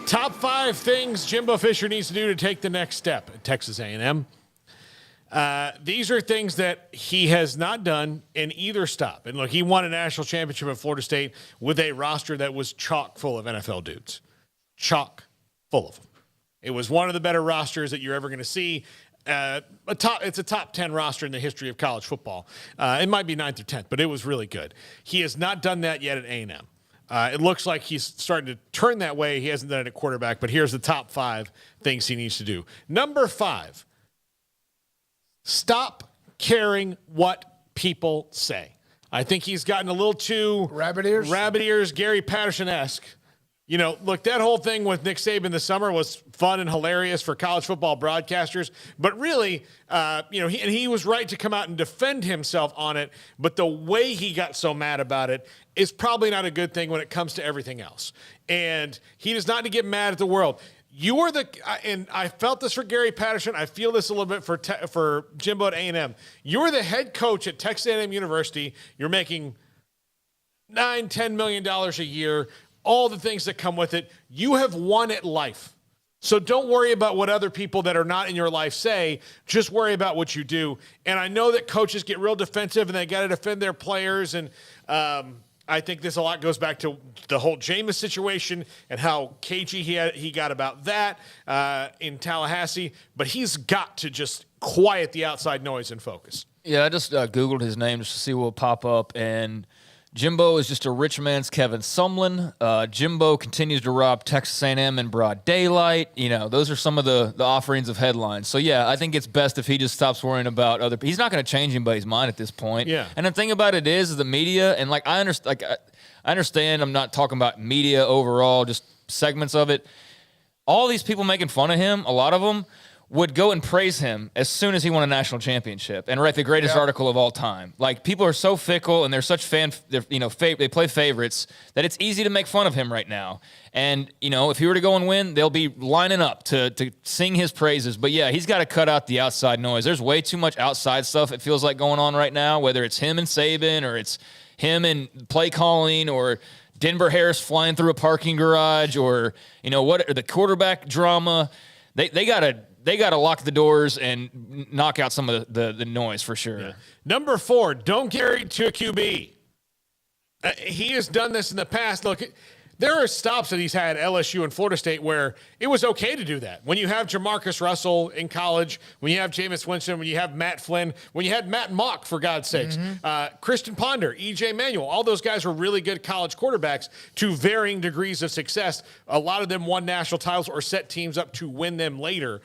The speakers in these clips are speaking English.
Top 5 things Jimbo Fisher needs to do to take the next step at Texas A&M. These are things that he has not done in either stop. And look, he won a national championship at Florida State with a roster that was chock full of NFL dudes. Chock full of them. It was one of the better rosters that you're ever going to see. It's a top 10 roster in the history of college football. It might be 9th or 10th, but it was really good. He has not done that yet at A&M. It looks like he's starting to turn that way. He hasn't done it at quarterback, but here's the top 5 things he needs to do. Number 5, stop caring what people say. I think he's gotten a little too rabbit ears, Gary Patterson-esque. You know, look, that whole thing with Nick Saban this summer was fun and hilarious for college football broadcasters. But really, he was right to come out and defend himself on it. But the way he got so mad about it is probably not a good thing when it comes to everything else. And he does not need to get mad at the world. You are and I felt this for Gary Patterson. I feel this a little bit for Jimbo at A&M. You're the head coach at Texas A&M University. You're making $9-10 million a year. All the things that come with it. You have won at life. So don't worry about what other people that are not in your life say. Just worry about what you do. And I know that coaches get real defensive and they got to defend their players. And I think this a lot goes back to the whole Jameis situation and how cagey he got about that in Tallahassee. But he's got to just quiet the outside noise and focus. Yeah, I just Googled his name just to see what will pop up. And Jimbo is just a rich man's Kevin Sumlin. Jimbo continues to rob Texas A&M in broad daylight. You know, those are some of the offerings of headlines. So, yeah, I think it's best if he just stops worrying about other people. He's not going to change anybody's mind at this point. Yeah. And the thing about it is the media, and, I understand I'm not talking about media overall, just segments of it. All these people making fun of him, a lot of them, would go and praise him as soon as he won a national championship and write the greatest article of all time. Like, people are so fickle and they're such they play favorites that it's easy to make fun of him right now. And, if he were to go and win, they'll be lining up to sing his praises. But, yeah, he's got to cut out the outside noise. There's way too much outside stuff, it feels like, going on right now, whether it's him and Saban or it's him and play calling or Denver Harris flying through a parking garage or, or the quarterback drama. They got to lock the doors and knock out some of the noise for sure. Yeah. Number 4, don't get married to a QB. He has done this in the past. Look, there are stops that he's had at LSU and Florida State where it was okay to do that. When you have Jamarcus Russell in college, when you have Jameis Winston, when you have Matt Flynn, when you had Matt Mock, for God's sakes, Christian Ponder, E.J. Manuel, all those guys were really good college quarterbacks to varying degrees of success. A lot of them won national titles or set teams up to win them later.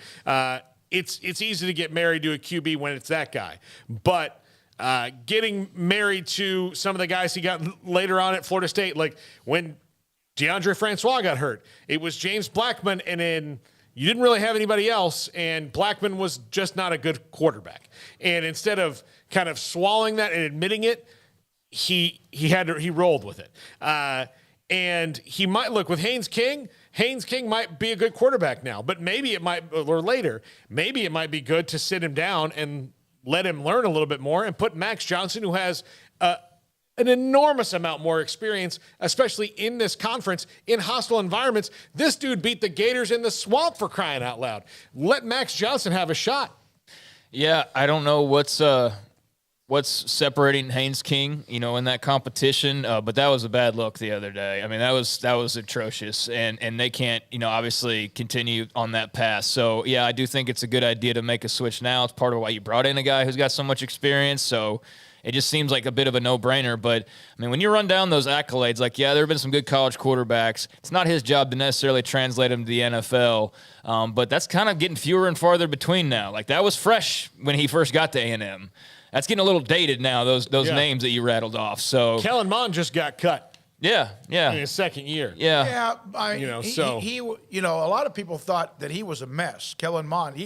It's easy to get married to a QB when it's that guy. But getting married to some of the guys he got later on at Florida State, like when DeAndre Francois got hurt, it was James Blackman, and then you didn't really have anybody else, and Blackman was just not a good quarterback. And instead of kind of swallowing that and admitting it, he rolled with it. And he might look with Haynes King might be a good quarterback now, but maybe it might, or later, maybe it might be good to sit him down and let him learn a little bit more and put Max Johnson, who has an enormous amount more experience, especially in this conference, in hostile environments. This dude beat the Gators in the swamp, for crying out loud. Let Max Johnson have a shot. Yeah, I don't know what's separating Haynes King, in that competition, but that was a bad look the other day. I mean, that was atrocious, and they can't, obviously continue on that path. So, yeah, I do think it's a good idea to make a switch now. It's part of why you brought in a guy who's got so much experience, so it just seems like a bit of a no-brainer. But, I mean, when you run down those accolades, like, yeah, there have been some good college quarterbacks. It's not his job to necessarily translate them to the NFL, but that's kind of getting fewer and farther between now. Like, that was fresh when he first got to A&M. That's getting a little dated now, those names that you rattled off. So Kellen Mond just got cut. Yeah. In his second year. Yeah. He a lot of people thought that he was a mess. Kellen Mond.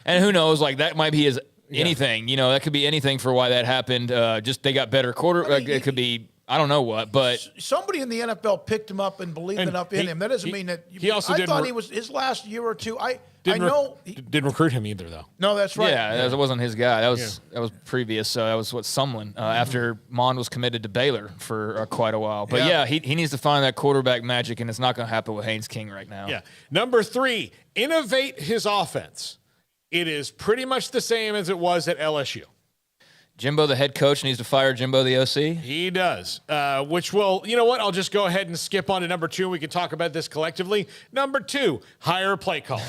And who knows, like, that might be his anything. That could be anything for why that happened. Just they got better quarter. It could be, I don't know what, but somebody in the NFL picked him up and believed enough in him. That doesn't mean that. He also I thought he was his last year or two. I know didn't recruit him either, though. No, that's right. Yeah, that wasn't his guy. That was previous. So that was Sumlin after Mond was committed to Baylor for quite a while. But yeah, he needs to find that quarterback magic, and it's not going to happen with Haynes King right now. Yeah. Number 3, innovate his offense. It is pretty much the same as it was at LSU. Jimbo, the head coach, needs to fire Jimbo, the OC. He does, which will, you know what? I'll just go ahead and skip on to number 2. We can talk about this collectively. Number 2, hire a play caller.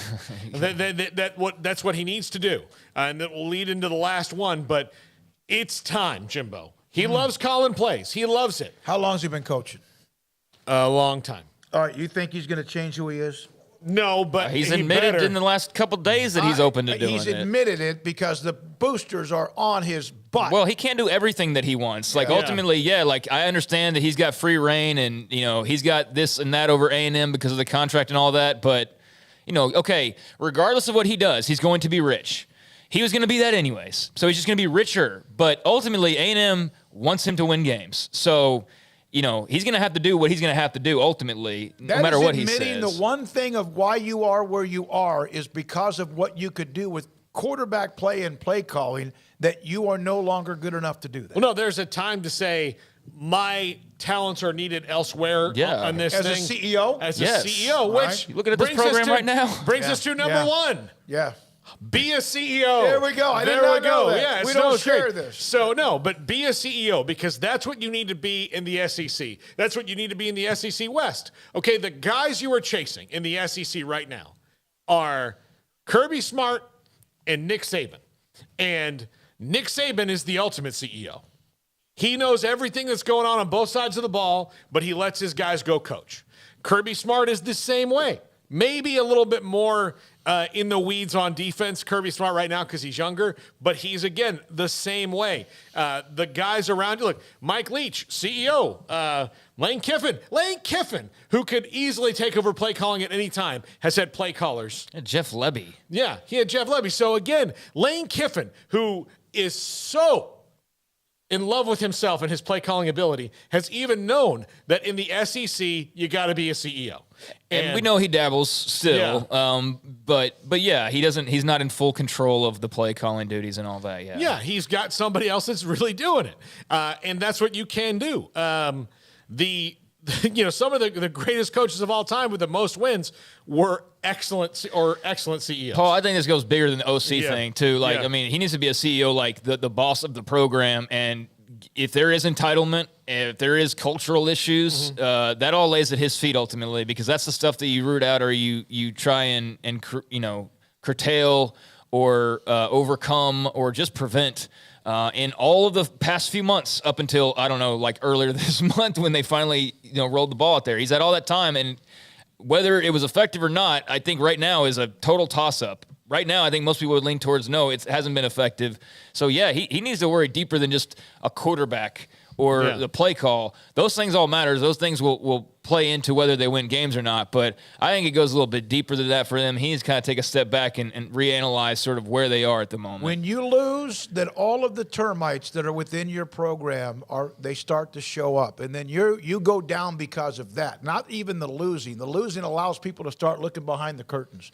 That's what he needs to do. And that will lead into the last one, but it's time, Jimbo. He loves calling plays. He loves it. How long has he been coaching? A long time. All right, you think he's going to change who he is? No, but he's admitted in the last couple of days that he's open to doing it. He's admitted it because the boosters are on his butt. Well, he can't do everything that he wants. Like ultimately, like I understand that he's got free reign and he's got this and that over A&M because of the contract and all that. But okay, regardless of what he does, he's going to be rich. He was going to be that anyways, so he's just going to be richer. But ultimately, A&M wants him to win games, so. He's going to have to do what he's going to have to do ultimately, no matter what he says. Admitting the one thing of why you are where you are is because of what you could do with quarterback play and play calling, that you are no longer good enough to do that. Well, no, there's a time to say my talents are needed elsewhere on this as thing. As a CEO? As a CEO, which look at this program right now. Brings us to number 1. Yeah. Be a CEO. There we go. I did not know that. Yeah, we don't share this. So, no, but be a CEO because that's what you need to be in the SEC. That's what you need to be in the SEC West. Okay, the guys you are chasing in the SEC right now are Kirby Smart and Nick Saban. And Nick Saban is the ultimate CEO. He knows everything that's going on both sides of the ball, but he lets his guys go coach. Kirby Smart is the same way. Maybe a little bit more in the weeds on defense, Kirby Smart right now because he's younger, but he's, again, the same way. The guys around you, look, Mike Leach, CEO, Lane Kiffin, who could easily take over play calling at any time, has had play callers. Jeff Lebby. Yeah, he had Jeff Lebby. So, again, Lane Kiffin, who is so in love with himself and his play calling ability, has even known that in the SEC, you got to be a CEO. And we know he dabbles still, but yeah, he's not in full control of the play calling duties and all that. Yeah, he's got somebody else that's really doing it, and that's what you can do. Some of the greatest coaches of all time with the most wins were excellent CEOs. Paul, I think this goes bigger than the OC thing too. I mean, he needs to be a CEO like the boss of the program, and if there is entitlement, if there is cultural issues, that all lays at his feet ultimately, because that's the stuff that you root out or you try and curtail or overcome or just prevent. In all of the past few months up until, I don't know, like earlier this month when they finally, rolled the ball out there. He's had all that time, and whether it was effective or not, I think right now is a total toss-up. Right now, I think most people would lean towards no, it hasn't been effective. So, yeah, he needs to worry deeper than just a quarterback or the play call. Those things all matter. Those things will play into whether they win games or not. But I think it goes a little bit deeper than that for them. He needs to kind of take a step back and reanalyze sort of where they are at the moment. When you lose, then all of the termites that are within your program they start to show up. And then you go down because of that. Not even the losing. The losing allows people to start looking behind the curtains.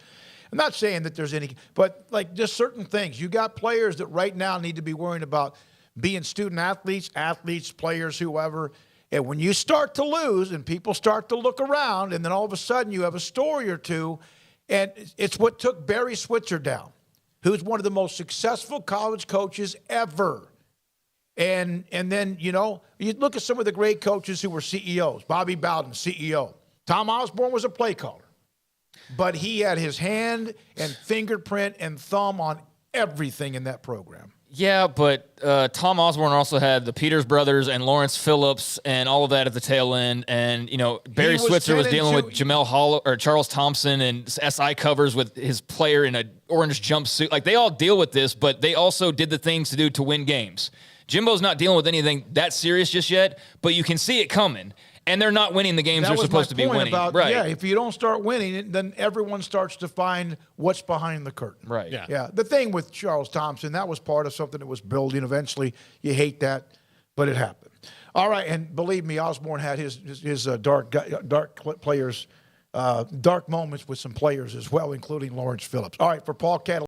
I'm not saying that there's any, but like just certain things. You got players that right now need to be worrying about being student athletes, players, whoever. And when you start to lose and people start to look around, and then all of a sudden you have a story or two, and it's what took Barry Switzer down, who's one of the most successful college coaches ever. And then, you look at some of the great coaches who were CEOs. Bobby Bowden, CEO. Tom Osborne was a play caller. But he had his hand and fingerprint and thumb on everything in that program. Yeah, but Tom Osborne also had the Peters brothers and Lawrence Phillips and all of that at the tail end. And, Barry Switzer was dealing with Jamel Hollow or Charles Thompson and SI covers with his player in an orange jumpsuit. Like, they all deal with this, but they also did the things to do to win games. Jimbo's not dealing with anything that serious just yet, but you can see it coming. And they're not winning the games they're supposed to be winning. Right. Yeah, if you don't start winning, then everyone starts to find what's behind the curtain. Right. Yeah. The thing with Charles Thompson, that was part of something that was building. Eventually, you hate that. but it happened. All right, and believe me, Osborne had his dark players, dark moments with some players as well, including Lawrence Phillips. All right, for Paul Catalina.